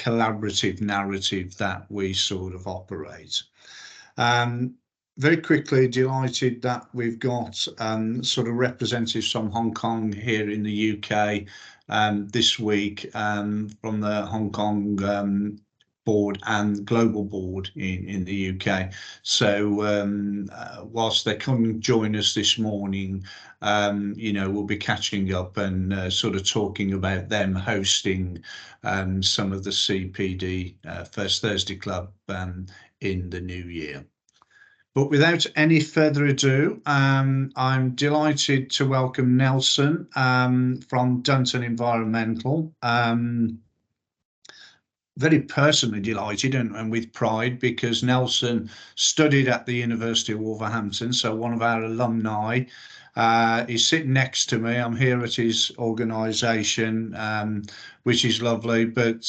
collaborative narrative that we sort of operate. Very quickly, delighted that we've got sort of representatives from Hong Kong here in the UK this week, from the Hong Kong board and global board in the UK. So whilst they come join us this morning, you know, we'll be catching up and sort of talking about them hosting some of the CPD First Thursday Club in the new year. But without any further ado, I'm delighted to welcome Nelson from Dunton Environmental. Very personally delighted and with pride, because Nelson studied at the University of Wolverhampton, so one of our alumni. He's sitting next to me. I'm here at his organisation, which is lovely, but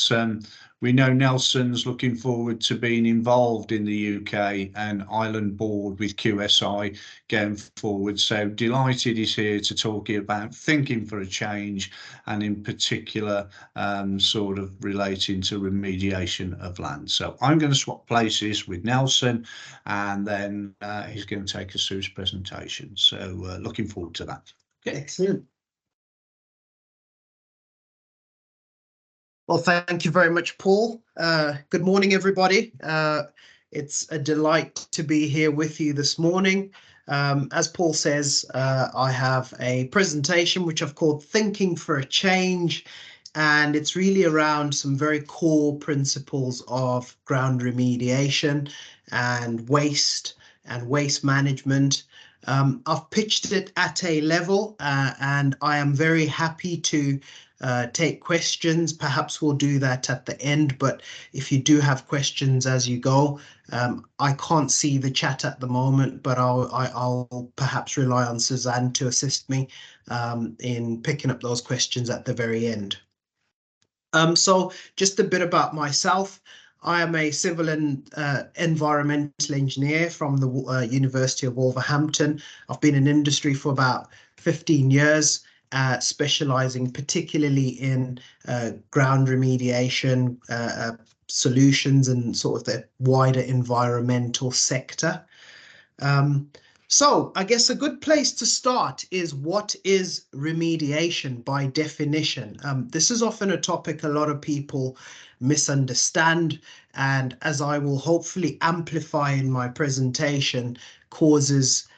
we know Nelson's looking forward to being involved in the UK and Ireland board with QSI going forward. So delighted he's here to talk about thinking for a change, and in particular sort of relating to remediation of land. So I'm going to swap places with Nelson, and then he's going to take us through his presentation. So looking forward to that. Okay. Excellent. Well, thank you very much, Paul. Good morning, everybody. It's a delight to be here with you this morning. As Paul says, I have a presentation which I've called Thinking for a Change, and it's really around some very core principles of ground remediation and waste management. I've pitched it at a level, and I am very happy to take questions. Perhaps we'll do that at the end, but if you do have questions as you go, I can't see the chat at the moment, but I'll perhaps rely on Suzanne to assist me in picking up those questions at the very end. So just a bit about myself. I am a civil and environmental engineer from the University of Wolverhampton. I've been in industry for about 15 years. Specializing particularly in ground remediation solutions and sort of the wider environmental sector. So I guess a good place to start is, what is remediation by definition? This is often a topic a lot of people misunderstand, and as I will hopefully amplify in my presentation, causes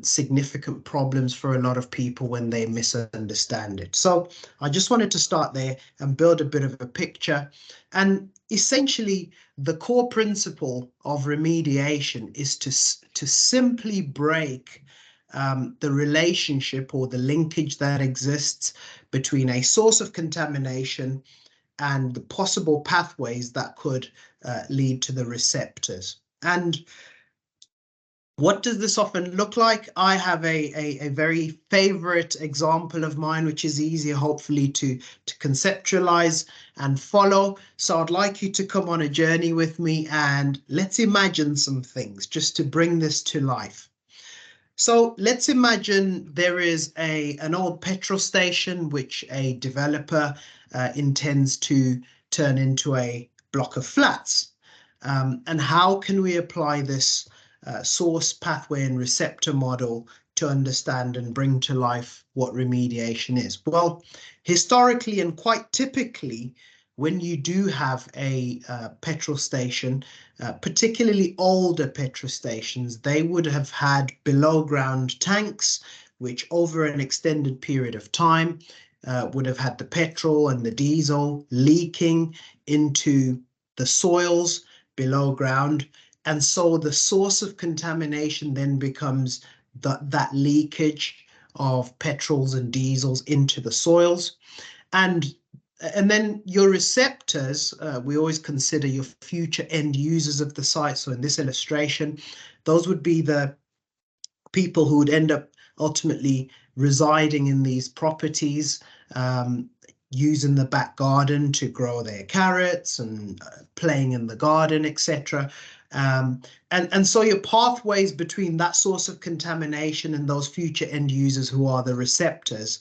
significant problems for a lot of people when they misunderstand it. So I just wanted to start there and build a bit of a picture. And essentially, the core principle of remediation is to simply break the relationship or the linkage that exists between a source of contamination and the possible pathways that could lead to the receptors. And what does this often look like? I have a very favorite example of mine, which is easier, hopefully, to conceptualize and follow. So I'd like you to come on a journey with me, and let's imagine some things just to bring this to life. So let's imagine there is an old petrol station which a developer intends to turn into a block of flats. And how can we apply this source, pathway and receptor model to understand and bring to life what remediation is? Well, historically and quite typically, when you do have a petrol station, particularly older petrol stations, they would have had below ground tanks, which over an extended period of time would have had the petrol and the diesel leaking into the soils below ground. And so the source of contamination then becomes that leakage of petrols and diesels into the soils. And then your receptors, we always consider your future end users of the site. So in this illustration, those would be the people who would end up ultimately residing in these properties, using the back garden to grow their carrots and playing in the garden, etc. And so your pathways between that source of contamination and those future end users who are the receptors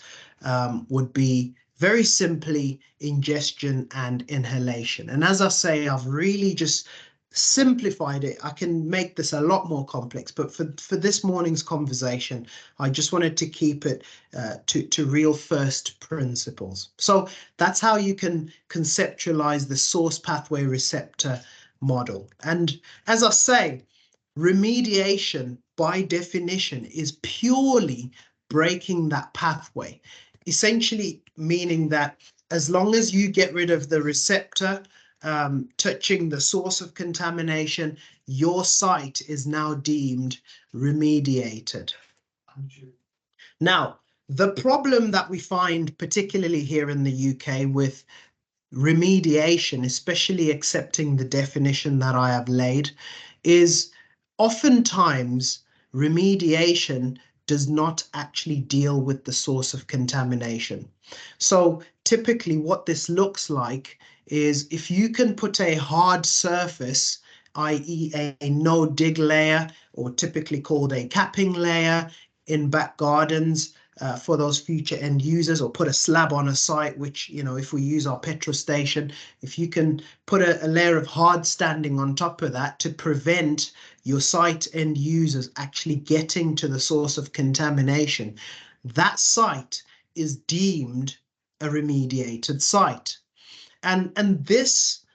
would be very simply ingestion and inhalation. And as I say, I've really just simplified it. I can make this a lot more complex, but for this morning's conversation, I just wanted to keep it to real first principles. So that's how you can conceptualize the source pathway receptor model. And as I say, remediation by definition is purely breaking that pathway, essentially meaning that as long as you get rid of the receptor touching the source of contamination, your site is now deemed remediated. Now, the problem that we find, particularly here in the UK, with remediation, especially accepting the definition that I have laid, is oftentimes remediation does not actually deal with the source of contamination. So typically what this looks like is if you can put a hard surface, i.e. a no dig layer, or typically called a capping layer, in back gardens for those future end users, or put a slab on a site, which, you know, if we use our petrol station, if you can put a layer of hard standing on top of that to prevent your site end users actually getting to the source of contamination, that site is deemed a remediated site. And this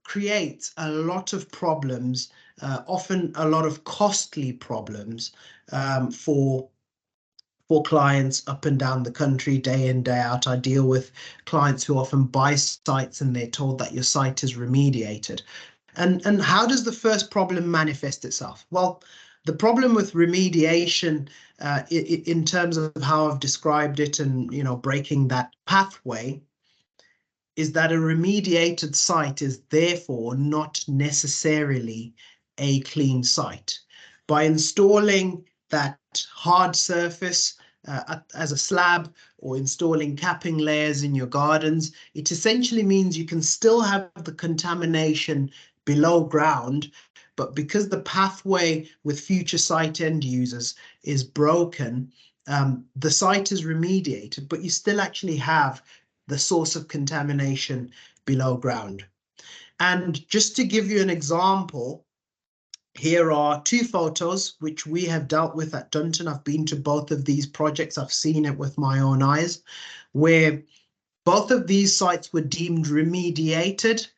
creates a lot of problems, often a lot of costly problems for clients up and down the country, day in, day out. I deal with clients who often buy sites and they're told that your site is remediated. And how does the first problem manifest itself? Well, the problem with remediation, in terms of how I've described it and, you know, breaking that pathway, is that a remediated site is therefore not necessarily a clean site. By installing that hard surface as a slab, or installing capping layers in your gardens, it essentially means you can still have the contamination below ground, but because the pathway with future site end users is broken, the site is remediated, but you still actually have the source of contamination below ground. And just to give you an example, here are two photos which we have dealt with at Dunton. I've been to both of these projects. I've seen it with my own eyes, where both of these sites were deemed remediated,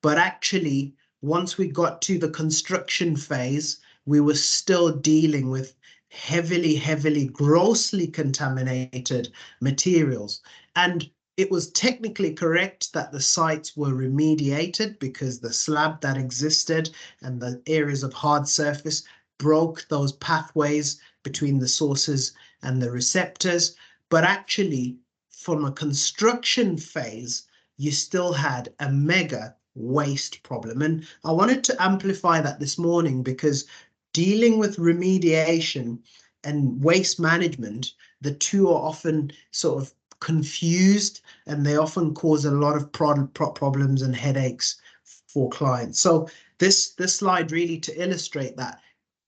but actually, once we got to the construction phase, we were still dealing with heavily, grossly contaminated materials. And it was technically correct that the sites were remediated because the slab that existed and the areas of hard surface broke those pathways between the sources and the receptors. But actually, from a construction phase, you still had a mega waste problem. And I wanted to amplify that this morning because dealing with remediation and waste management, the two are often sort of confused, and they often cause a lot of problems and headaches for clients. So this slide really to illustrate that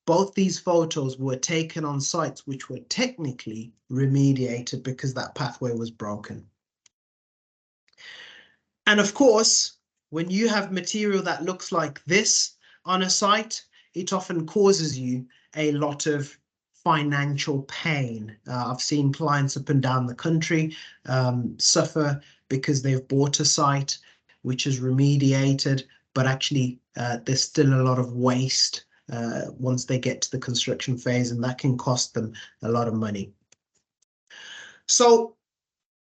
both these photos were taken on sites which were technically remediated because that pathway was broken. And of course, when you have material that looks like this on a site, it often causes you a lot of financial pain. I've seen clients up and down the country suffer because they've bought a site which is remediated, but actually there's still a lot of waste once they get to the construction phase, and that can cost them a lot of money. So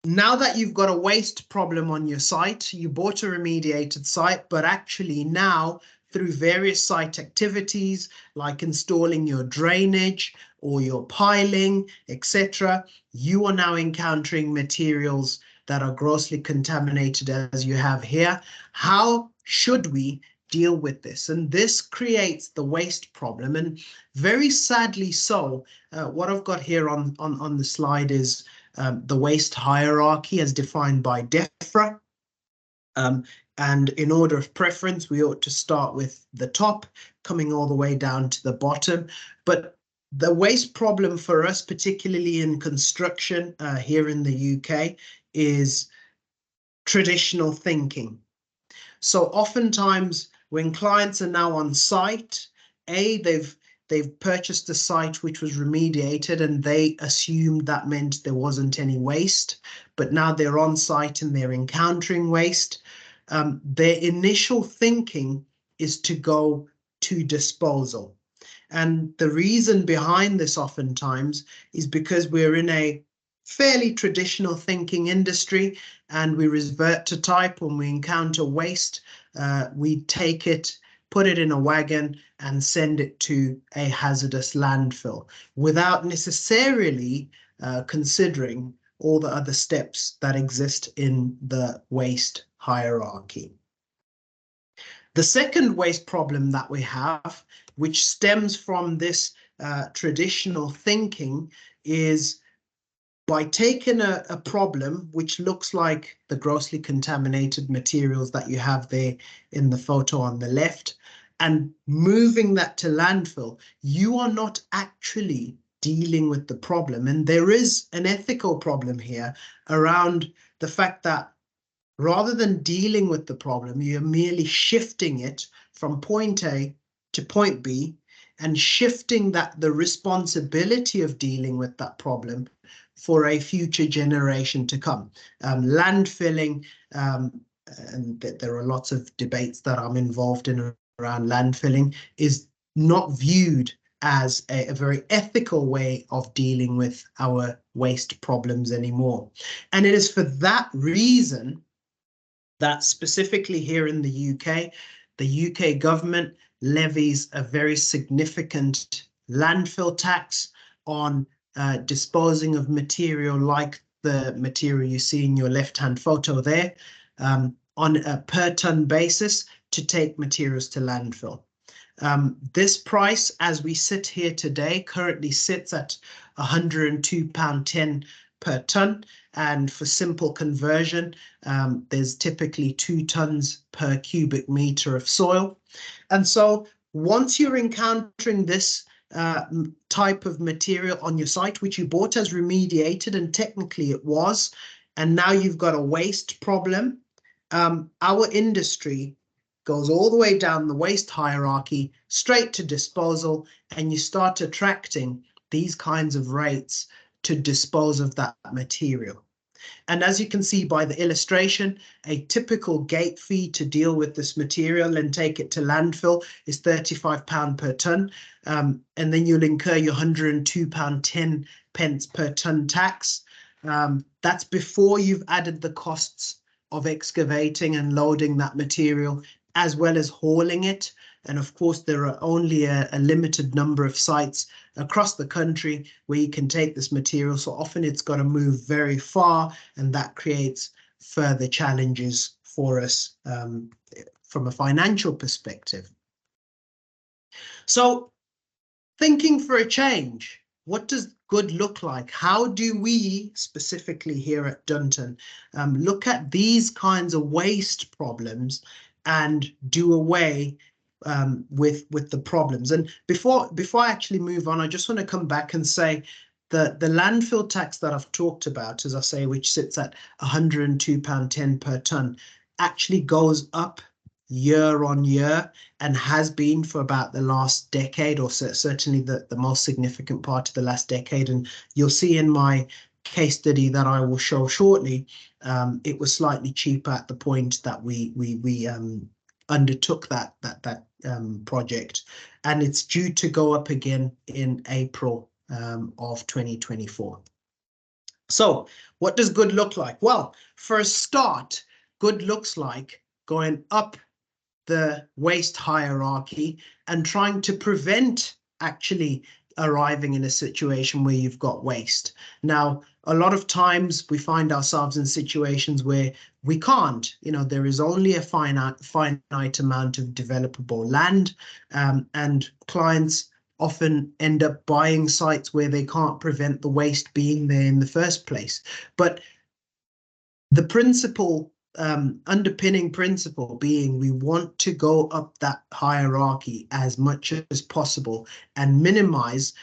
now that you've got a waste problem on your site, you bought a remediated site, but actually now through various site activities like installing your drainage or your piling, etc., you are now encountering materials that are grossly contaminated as you have here. How should we deal with this? And this creates the waste problem. And very sadly so, what I've got here on the slide is the waste hierarchy as defined by DEFRA. And in order of preference, we ought to start with the top, coming all the way down to the bottom. But the waste problem for us, particularly in construction here in the UK, is traditional thinking. So oftentimes when clients are now on site, they've purchased a site which was remediated and they assumed that meant there wasn't any waste, but now they're on site and they're encountering waste. Their initial thinking is to go to disposal. And the reason behind this oftentimes is because we're in a fairly traditional thinking industry and we revert to type. When we encounter waste, we take it, put it in a wagon and send it to a hazardous landfill without necessarily considering all the other steps that exist in the waste hierarchy. The second waste problem that we have, which stems from this traditional thinking, is by taking a problem which looks like the grossly contaminated materials that you have there in the photo on the left and moving that to landfill, you are not actually dealing with the problem. And there is an ethical problem here around the fact that rather than dealing with the problem, you're merely shifting it from point A to point B and shifting the responsibility of dealing with that problem for a future generation to come. Landfilling, and there are lots of debates that I'm involved in around landfilling, is not viewed as a very ethical way of dealing with our waste problems anymore. And it is for that reason that specifically here in the UK government levies a very significant landfill tax on disposing of material like the material you see in your left-hand photo there, on a per ton basis to take materials to landfill. This price, as we sit here today, currently sits at £102.10 per ton. And for simple conversion, there's typically 2 tons per cubic meter of soil. And so once you're encountering this type of material on your site, which you bought as remediated, and technically it was, and now you've got a waste problem, our industry goes all the way down the waste hierarchy, straight to disposal, and you start attracting these kinds of rates to dispose of that material. And as you can see by the illustration, a typical gate fee to deal with this material and take it to landfill is £35 per tonne. And then you'll incur your £102.10 per tonne tax. That's before you've added the costs of excavating and loading that material, as well as hauling it. And of course, there are only a limited number of sites across the country where you can take this material. So often it's got to move very far, and that creates further challenges for us from a financial perspective. So thinking for a change, what does good look like? How do we, specifically here at Dunton, look at these kinds of waste problems and do away with the problems? And before I actually move on, I just want to come back and say that the landfill tax that I've talked about, as I say, which sits at £102.10 per tonne, actually goes up year on year and has been for about the last decade, or certainly the most significant part of the last decade. And you'll see in my case study that I will show shortly, it was slightly cheaper at the point that we undertook that project, and it's due to go up again in April of 2024. So what does good look like? Well, for a start, good looks like going up the waste hierarchy and trying to prevent actually arriving in a situation where you've got waste. Now, a lot of times we find ourselves in situations where we can't, there is only a finite amount of developable land, and clients often end up buying sites where they can't prevent the waste being there in the first place. But the underpinning principle being we want to go up that hierarchy as much as possible and minimize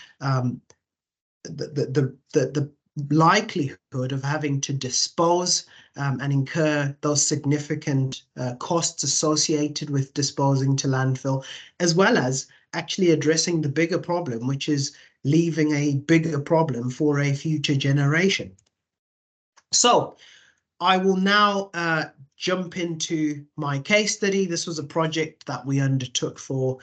the likelihood of having to dispose and incur those significant costs associated with disposing to landfill, as well as actually addressing the bigger problem, which is leaving a bigger problem for a future generation. So I will now jump into my case study. This was a project that we undertook for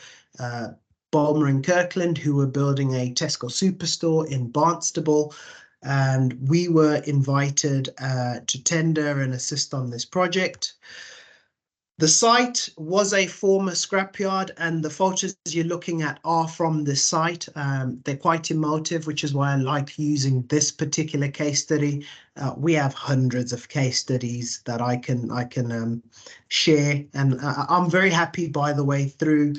Bulmer and Kirkland, who were building a Tesco superstore in Barnstable. And we were invited to tender and assist on this project. The site was a former scrapyard, and the photos you're looking at are from this site. They're quite emotive, which is why I like using this particular case study. We have hundreds of case studies that I can share, and I'm very happy, by the way, through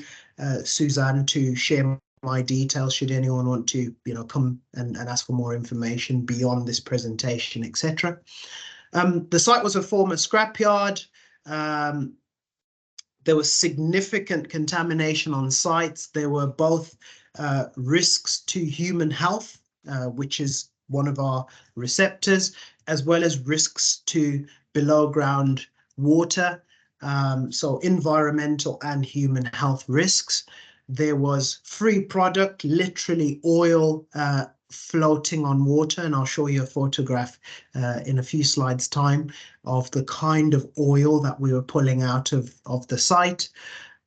Suzanne, to share my details should anyone want to, come and ask for more information beyond this presentation, etc. The site was a former scrapyard. There was significant contamination on sites. There were both risks to human health, which is one of our receptors, as well as risks to below ground water. So environmental and human health risks. There was free product, literally oil floating on water, and I'll show you a photograph in a few slides' time of the kind of oil that we were pulling out of the site.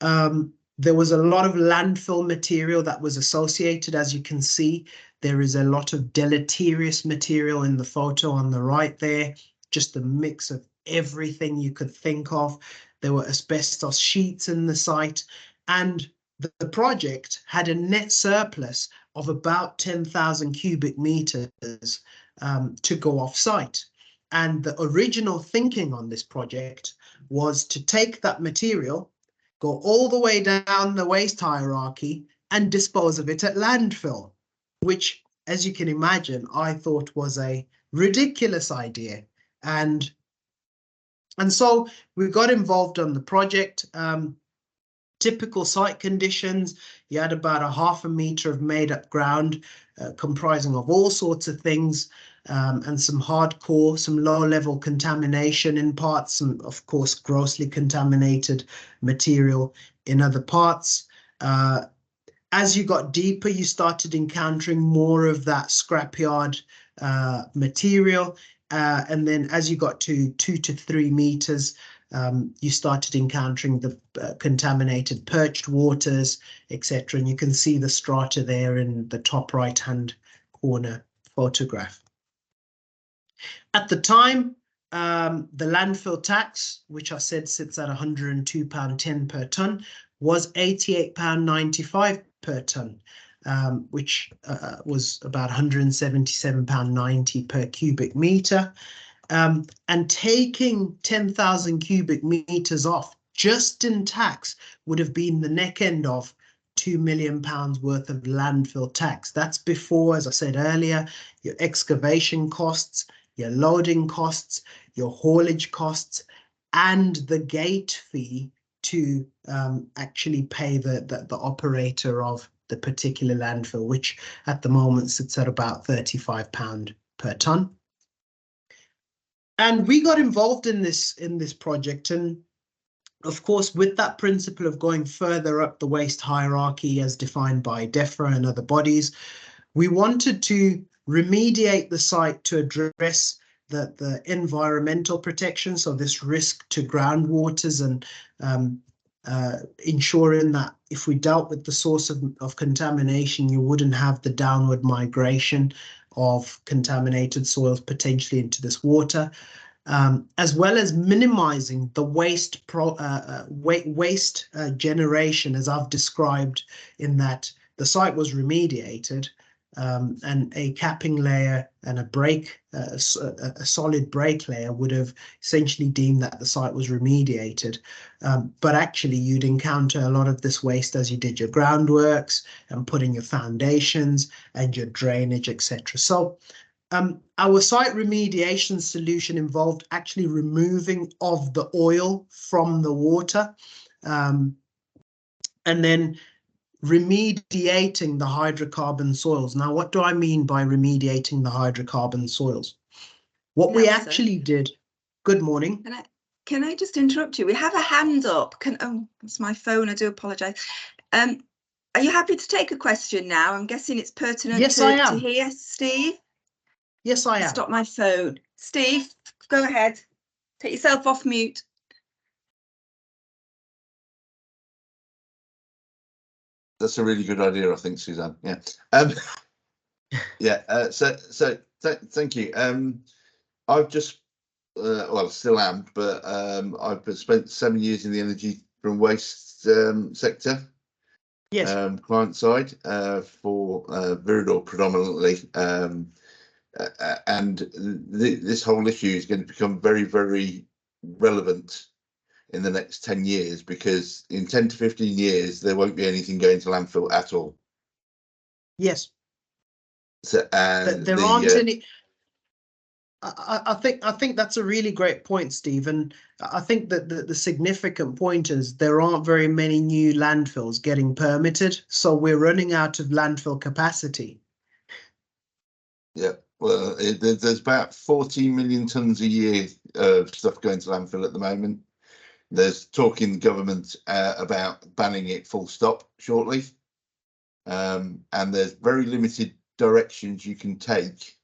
There was a lot of landfill material that was associated. As you can see, there is a lot of deleterious material in the photo on the right there, just a mix of everything you could think of. There were asbestos sheets in the site, and the project had a net surplus of about 10,000 cubic meters to go off site. And the original thinking on this project was to take that material, go all the way down the waste hierarchy and dispose of it at landfill, which, as you can imagine, I thought was a ridiculous idea. And so we got involved on the project. Typical site conditions, you had about 0.5 meter of made up ground comprising of all sorts of things, and some hardcore, some low level contamination in parts, and of course grossly contaminated material in other parts. As you got deeper, you started encountering more of that scrapyard material. And then as you got to 2 to 3 meters, you started encountering the contaminated perched waters, etc. And you can see the strata there in the top right-hand corner photograph. At the time, the landfill tax, which I said sits at £102.10 per tonne, was £88.95 per tonne, which was about £177.90 per cubic metre. And taking 10,000 cubic meters off just in tax would have been the neck end of £2 million worth of landfill tax. That's before, as I said earlier, your excavation costs, your loading costs, your haulage costs, and the gate fee to actually pay the operator of the particular landfill, which at the moment sits at about £35 per tonne. And we got involved in this project, and of course, with that principle of going further up the waste hierarchy as defined by DEFRA and other bodies, we wanted to remediate the site to address the environmental protection, so this risk to groundwaters, and ensuring that if we dealt with the source of contamination, you wouldn't have the downward migration of contaminated soils potentially into this water, as well as minimizing the waste generation, as I've described, in that the site was remediated, and a capping layer and a solid break layer would have essentially deemed that the site was remediated. But actually you'd encounter a lot of this waste as you did your groundworks and putting your foundations and your drainage, etc. So our site remediation solution involved actually removing of the oil from the water, and then remediating the hydrocarbon soils. Now, what do I mean by remediating the hydrocarbon soils? What we actually did. Good morning. Can I just interrupt you? We have a hand up. Oh, it's my phone. I do apologise. Are you happy to take a question now? I'm guessing it's pertinent to hear, Steve. Yes, I am. Stop my phone. Steve, go ahead. Take yourself off mute. That's a really good idea, I think, Suzanne. Yeah. Yeah. So thank you. I've just, well, still am, but I've spent 7 years in the energy from waste sector. Yes. Client side for Viridor predominantly. And this whole issue is going to become very, very relevant in the next 10 years, because in 10 to 15 years, there won't be anything going to landfill at all. Yes. So, and there aren't any. I think that's a really great point, Stephen. I think that the significant point is there aren't very many new landfills getting permitted, so we're running out of landfill capacity. Yeah, well, there's about 14 million tonnes a year of stuff going to landfill at the moment. There's talk in the government about banning it full stop shortly. And there's very limited directions you can take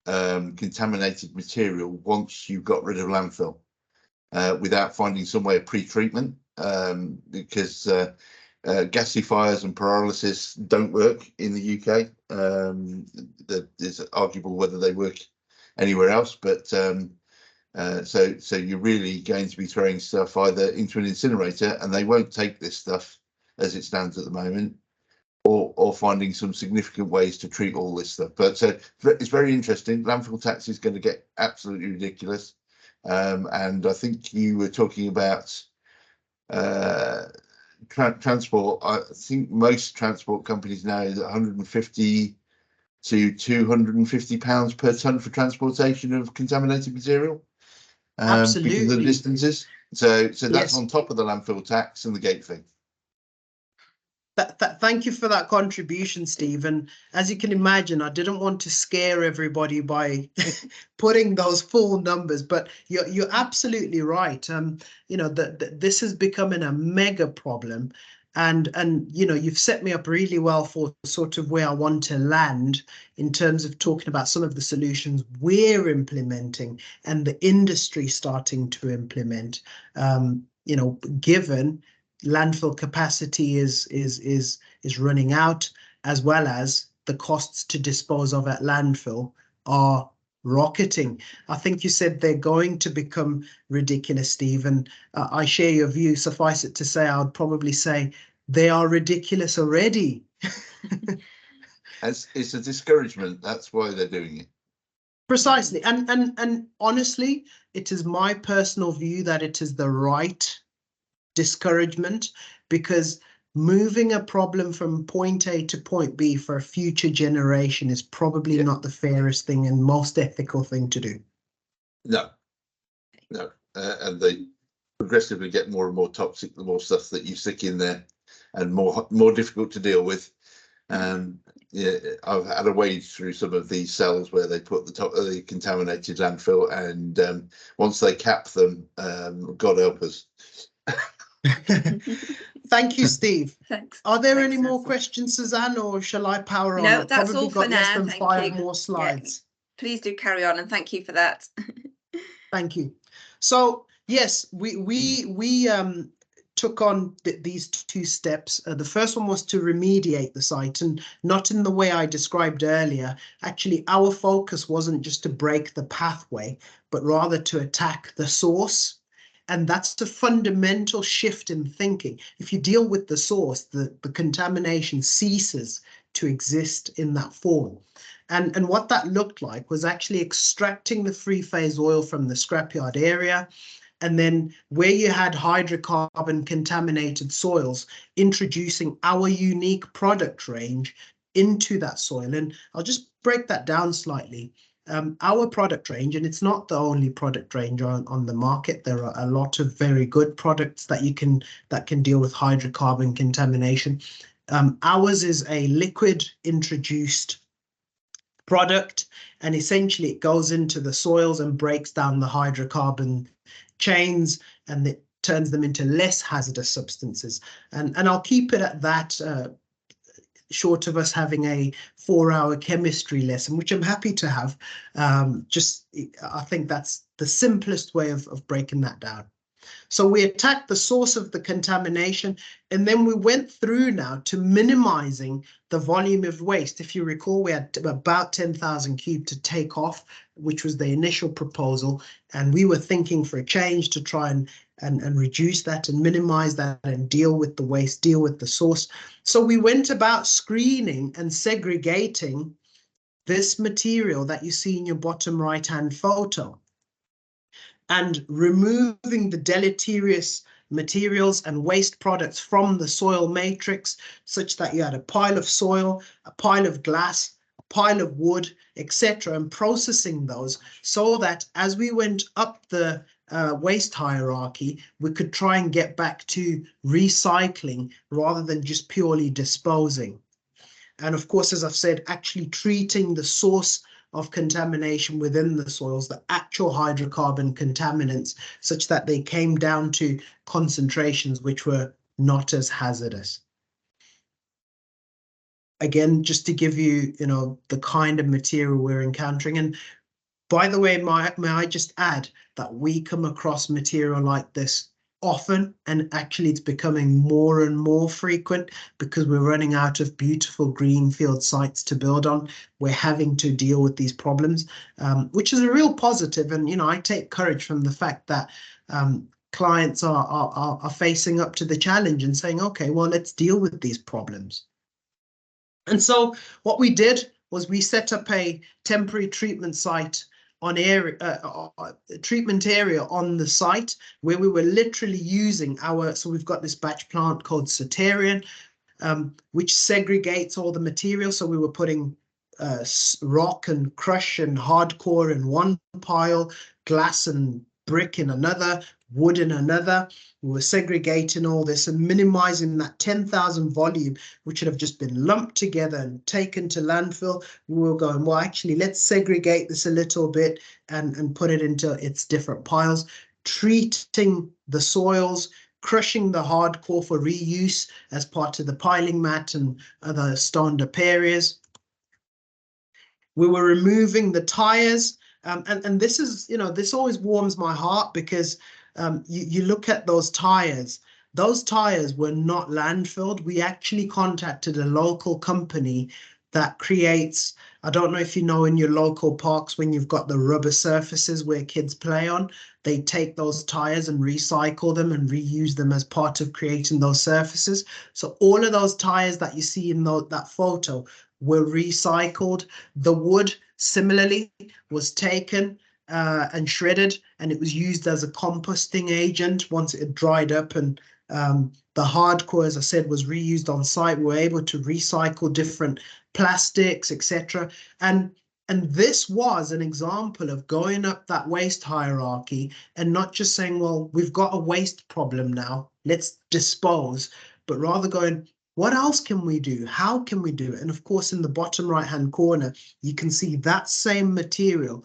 contaminated material once you've got rid of landfill without finding some way of pre-treatment, because gasifiers and pyrolysis don't work in the UK. It's arguable whether they work anywhere else, but so you're really going to be throwing stuff either into an incinerator, and they won't take this stuff as it stands at the moment, or finding some significant ways to treat all this stuff. But so it's very interesting. Landfill tax is going to get absolutely ridiculous. And I think you were talking about transport. I think most transport companies now is 150 to 250 pounds per tonne for transportation of contaminated material. Absolutely. Because of the distances. So that's yes. On top of the landfill tax and the gate fee. Thank you for that contribution, Stephen. As you can imagine, I didn't want to scare everybody by putting those full numbers, but you're absolutely right. You know, this is becoming a mega problem, and you know, you've set me up really well for sort of where I want to land in terms of talking about some of the solutions we're implementing and the industry starting to implement. You know, given landfill capacity is running out, as well as the costs to dispose of at landfill are rocketing. I think you said they're going to become ridiculous, Stephen. I share your view. Suffice it to say, I would probably say they are ridiculous already. It's a discouragement. That's why they're doing it. Precisely. And honestly, it is my personal view that it is the right discouragement, because moving a problem from point A to point B for a future generation is probably not the fairest thing and most ethical thing to do. No. And they progressively get more and more toxic the more stuff that you stick in there, and more difficult to deal with. Yeah, I've had a wade through some of these cells where they put the top of the contaminated landfill, and once they cap them, God help us. Thank you, Steve. Thanks. Are there any more questions, Suzanne, or shall I power on? No, I've that's probably all got for less now. than Thank 5 you. more slides. Yeah. Please do carry on, and thank you for that. Thank you. So yes, we took on these 2 steps. The first one was to remediate the site, and not in the way I described earlier. Actually, our focus wasn't just to break the pathway, but rather to attack the source. And that's the fundamental shift in thinking. If you deal with the source, the contamination ceases to exist in that form. And what that looked like was actually extracting the 3-phase oil from the scrapyard area, and then where you had hydrocarbon contaminated soils, introducing our unique product range into that soil. And I'll just break that down slightly. Our product range, and it's not the only product range on the market. There are a lot of very good products that can deal with hydrocarbon contamination. Ours is a liquid introduced product, and essentially it goes into the soils and breaks down the hydrocarbon chains, and it turns them into less hazardous substances. And I'll keep it at that, short of us having a 4-hour chemistry lesson, which I'm happy to have. I think that's the simplest way of breaking that down. So we attacked the source of the contamination, and then we went through now to minimizing the volume of waste. If you recall, we had about 10,000 cube to take off, which was the initial proposal. And we were thinking for a change to try and reduce that and minimize that and deal with the waste, deal with the source. So we went about screening and segregating this material that you see in your bottom right-hand photo, and removing the deleterious materials and waste products from the soil matrix, such that you had a pile of soil, a pile of glass, a pile of wood, etc., and processing those so that as we went up the waste hierarchy, we could try and get back to recycling rather than just purely disposing. And of course, as I've said, actually treating the source of contamination within the soils, the actual hydrocarbon contaminants, such that they came down to concentrations which were not as hazardous. Again, just to give you, the kind of material we're encountering. And by the way, may I just add that we come across material like this often, and actually it's becoming more and more frequent because we're running out of beautiful greenfield sites to build on. We're having to deal with these problems, which is a real positive. And I take courage from the fact that clients are facing up to the challenge and saying, okay, well, let's deal with these problems. And so what we did was we set up a temporary treatment site treatment area on the site, where we were literally using so we've got this batch plant called Soterian, which segregates all the material. So we were putting rock and crush and hardcore in one pile, glass and brick in another, wood in another. We were segregating all this and minimizing that 10,000 volume, which would have just been lumped together and taken to landfill. We were going, well, actually, let's segregate this a little bit and put it into its different piles, treating the soils, crushing the hardcore for reuse as part of the piling mat and other stand-up areas. We were removing the tires. And this is, this always warms my heart, because you look at those tires were not landfilled. We actually contacted a local company that creates, I don't know if you know, in your local parks, when you've got the rubber surfaces where kids play on, they take those tires and recycle them and reuse them as part of creating those surfaces. So all of those tires that you see in that photo were recycled. The wood, similarly, was taken and shredded, and it was used as a composting agent once it had dried up. And the hardcore, as I said, was reused on site. We were able to recycle different plastics, etc. And this was an example of going up that waste hierarchy and not just saying, well, we've got a waste problem now, let's dispose, but rather going, what else can we do? How can we do it? And of course, in the bottom right-hand corner, you can see that same material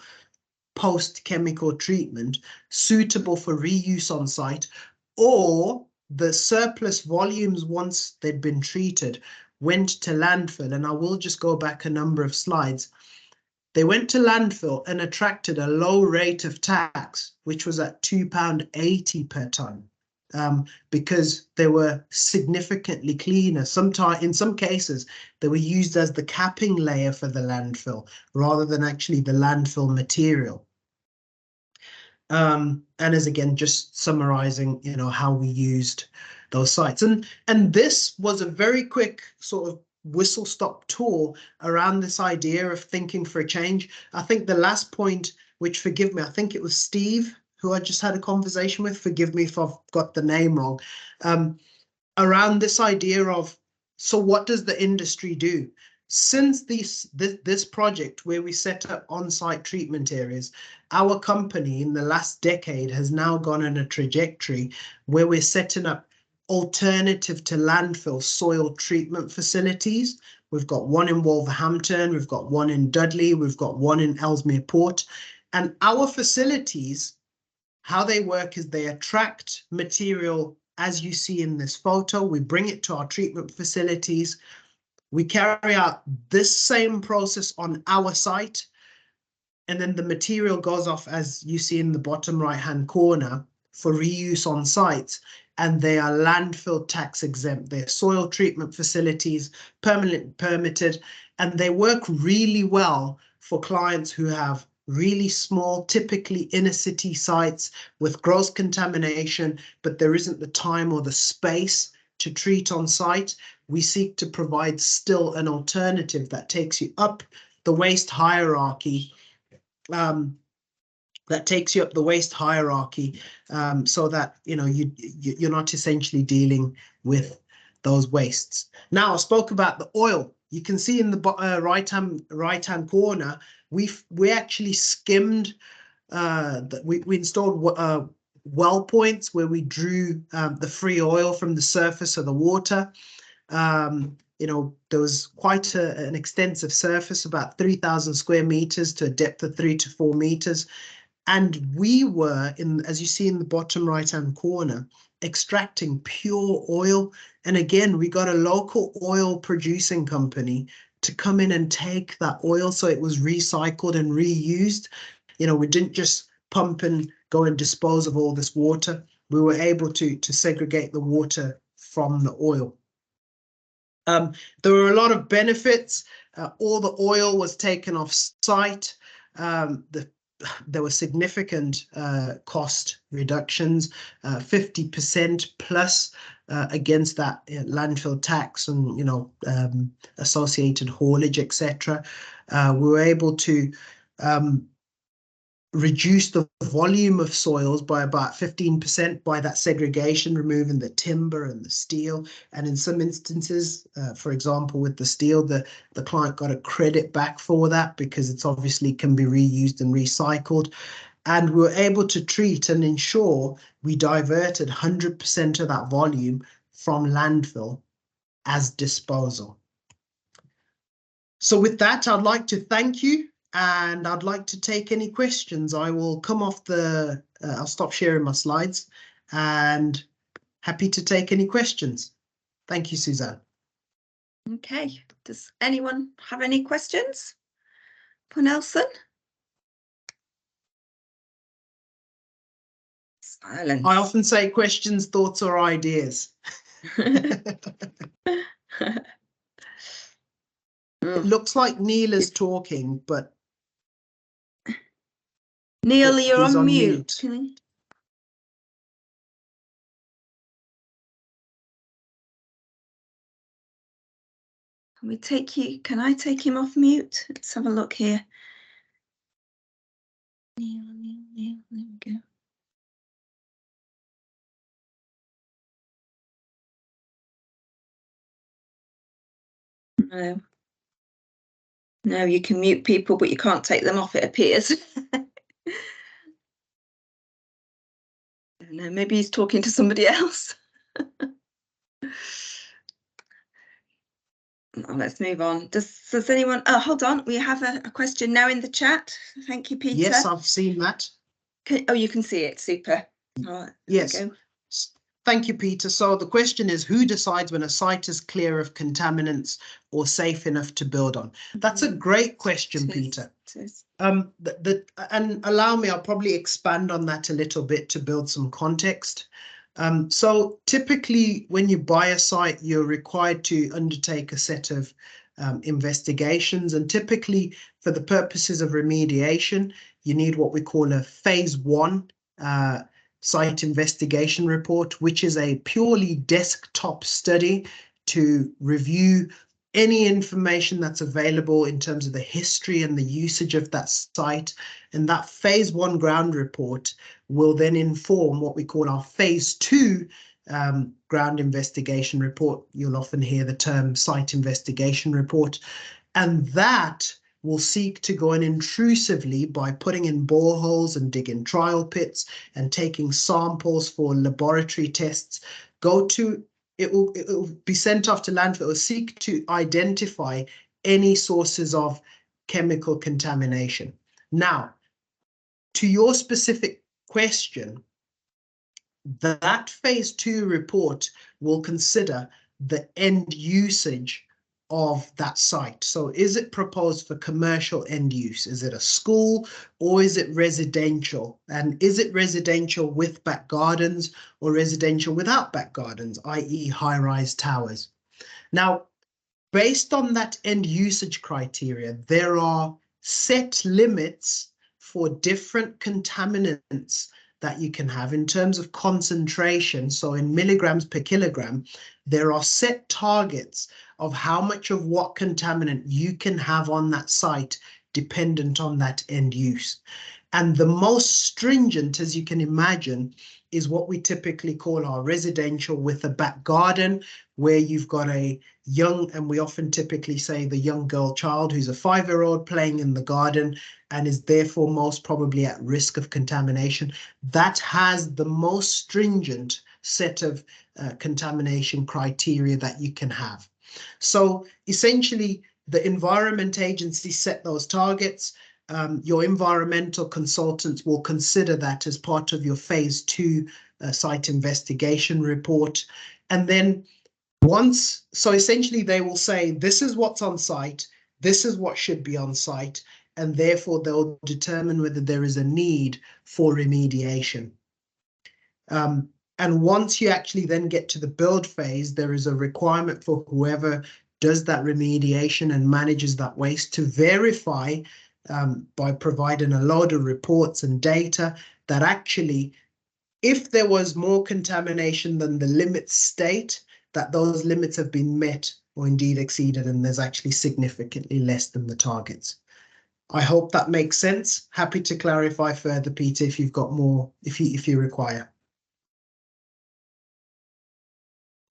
post-chemical treatment, suitable for reuse on site, or the surplus volumes, once they'd been treated, went to landfill. And I will just go back a number of slides. They went to landfill and attracted a low rate of tax, which was at £2.80 per tonne. Because they were significantly cleaner. In some cases, they were used as the capping layer for the landfill rather than actually the landfill material. And as again, just summarizing, how we used those sites. And this was a very quick sort of whistle-stop tour around this idea of thinking for a change. I think the last point, which, forgive me, I think it was Steve, who I just had a conversation with, forgive me if I've got the name wrong, around this idea of, so what does the industry do? Since this project where we set up on-site treatment areas, our company in the last decade has now gone on a trajectory where we're setting up alternative to landfill soil treatment facilities. We've got one in Wolverhampton, we've got one in Dudley, we've got one in Ellesmere Port. And our facilities, how they work is they attract material, as you see in this photo. We bring it to our treatment facilities. We carry out this same process on our site. And then the material goes off, as you see in the bottom right-hand corner, for reuse on sites. And they are landfill tax exempt. They're soil treatment facilities, permitted, and they work really well for clients who have really small, typically inner city sites with gross contamination, but there isn't the time or the space to treat on site. We seek to provide still an alternative that takes you up the waste hierarchy, so that you're not essentially dealing with those wastes. Now, I spoke about the oil. You can see in the right-hand corner, we actually skimmed. We installed well points where we drew the free oil from the surface of the water. There was quite an extensive surface, about 3,000 square meters to a depth of 3 to 4 meters. And we were, as you see in the bottom right-hand corner, extracting pure oil. And again, we got a local oil producing company to come in and take that oil, so it was recycled and reused. We didn't just pump and go and dispose of all this water. We were able to segregate the water from the oil. There were a lot of benefits. All the oil was taken off site. There were significant cost reductions, 50% plus against that landfill tax and associated haulage, etc. We were able to reduce the volume of soils by about 15% by that segregation, removing the timber and the steel. And in some instances, for example, with the steel, the client got a credit back for that because it's obviously can be reused and recycled. And we were able to treat and ensure we diverted 100% of that volume from landfill as disposal. So with that, I'd like to thank you. And I'd like to take any questions. I will come off I'll stop sharing my slides, and happy to take any questions. Thank you, Suzanne. Okay, does anyone have any questions for Nelson? Silence. I often say questions, thoughts, or ideas. It looks like Neil is talking, but Neil, you're on mute. Can we take you? Can I take him off mute? Let's have a look here. Neil, there we go. No, you can mute people, but you can't take them off, it appears. No, maybe he's talking to somebody else. Let's move on. Does anyone? Oh, hold on. We have a question now in the chat. Thank you, Peter. Yes, I've seen that. You can see it. Super. All right, yes. Thank you, Peter. So the question is, who decides when a site is clear of contaminants or safe enough to build on? That's a great question, Peter. And allow me, I'll probably expand on that a little bit to build some context. So typically when you buy a site, you're required to undertake a set of investigations, and typically for the purposes of remediation, you need what we call a phase 1 site investigation report, which is a purely desktop study to review any information that's available in terms of the history and the usage of that site. And that phase 1 ground report will then inform what we call our phase 2 ground investigation report. You'll often hear the term site investigation report, and that will seek to go in intrusively by putting in boreholes and digging trial pits and taking samples for laboratory tests it will be sent off to landfill. It will seek to identify any sources of chemical contamination. Now, to your specific question, that phase 2 report will consider the end usage of that site. So is it proposed for commercial end use? Is it a school or is it residential? And is it residential with back gardens or residential without back gardens, i.e. high-rise towers? Now, based on that end usage criteria, there are set limits for different contaminants that you can have in terms of concentration. So in milligrams per kilogram, there are set targets of how much of what contaminant you can have on that site dependent on that end use. And the most stringent, as you can imagine, is what we typically call our residential with a back garden, where you've got a young, and we often typically say the young girl child who's a 5-year-old playing in the garden and is therefore most probably at risk of contamination. That has the most stringent set of contamination criteria that you can have. So essentially, the Environment Agency set those targets. Your environmental consultants will consider that as part of your phase 2 site investigation report. And then so essentially they will say, this is what's on site, this is what should be on site, and therefore they'll determine whether there is a need for remediation. And once you actually then get to the build phase, there is a requirement for whoever does that remediation and manages that waste to verify by providing a load of reports and data that actually, if there was more contamination than the limits state, that those limits have been met or indeed exceeded, and there's actually significantly less than the targets. I hope that makes sense. Happy to clarify further, Peter, if you've got more, if you require.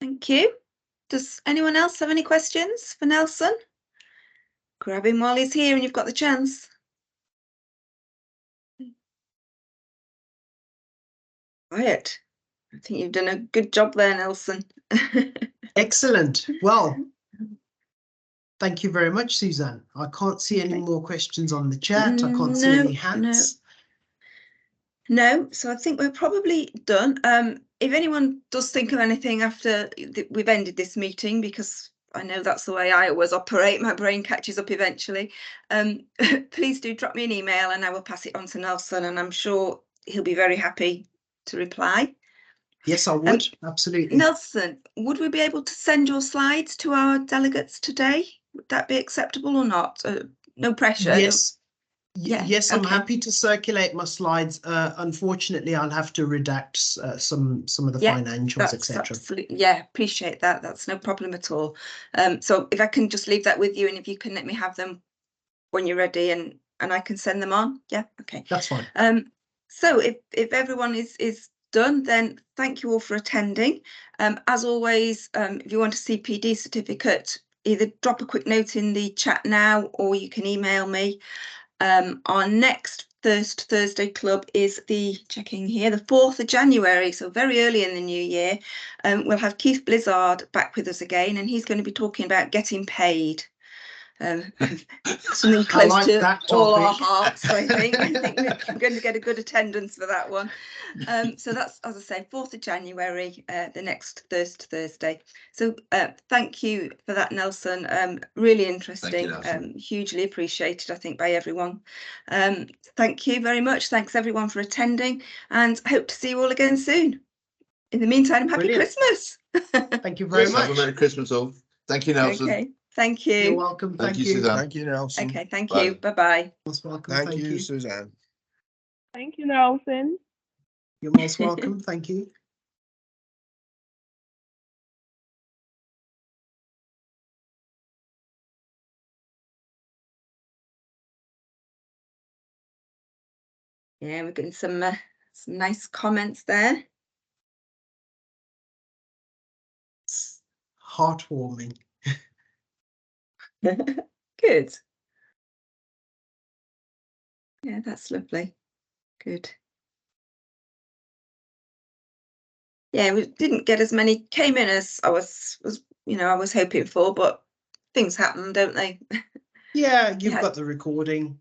Thank you. Does anyone else have any questions for Nelson? Grab him while he's here and you've got the chance. Quiet. I think you've done a good job there, Nelson. Excellent. Well, thank you very much, Suzanne. I can't see any more questions on the chat. I can't see any hands. No, so I think we're probably done. If anyone does think of anything after we've ended this meeting, because I know that's the way I always operate, my brain catches up eventually, please do drop me an email and I will pass it on to Nelson, and I'm sure he'll be very happy to reply. Yes, I would. Absolutely. Nelson, would we be able to send your slides to our delegates today? Would that be acceptable or not? No pressure. Yes. Yeah. Yes, I'm okay. happy to circulate my slides. Unfortunately, I'll have to redact some of the financials, etc. Yeah, appreciate that. That's no problem at all. So if I can just leave that with you, and if you can let me have them when you're ready, and I can send them on. Yeah, okay. That's fine. So if everyone is done, then thank you all for attending. As always, if you want a CPD certificate, either drop a quick note in the chat now, or you can email me. Our next First Thursday Club is the 4th of January, so very early in the new year. We'll have Keith Blizzard back with us again, and he's going to be talking about getting paid. Something close to all our hearts, I think. I think we're going to get a good attendance for that one. So that's, as I say, 4th of January, the next Thursday. So thank you for that, Nelson. Really interesting. Thank you, hugely appreciated, I think, by everyone. Thank you very much. Thanks everyone for attending, and hope to see you all again soon. In the meantime, happy Christmas. Thank you very much. Have a Merry Christmas all. Thank you, Nelson. Okay. Thank you. You're welcome. Thank you, Suzanne. Thank you, Nelson. Okay, thank you. Bye-bye. Most welcome. Thank you, Suzanne. Thank you, Nelson. You're most welcome. Thank you. Yeah, we're getting some nice comments there. It's heartwarming. Good. Yeah, that's lovely. Good. yeah, we didn't get as many came in as I was I was hoping for, but things happen, don't they? Yeah, you've Yeah. got the recording.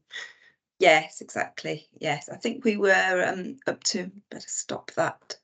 Yes, exactly. Yes, I think we were up to, better stop that.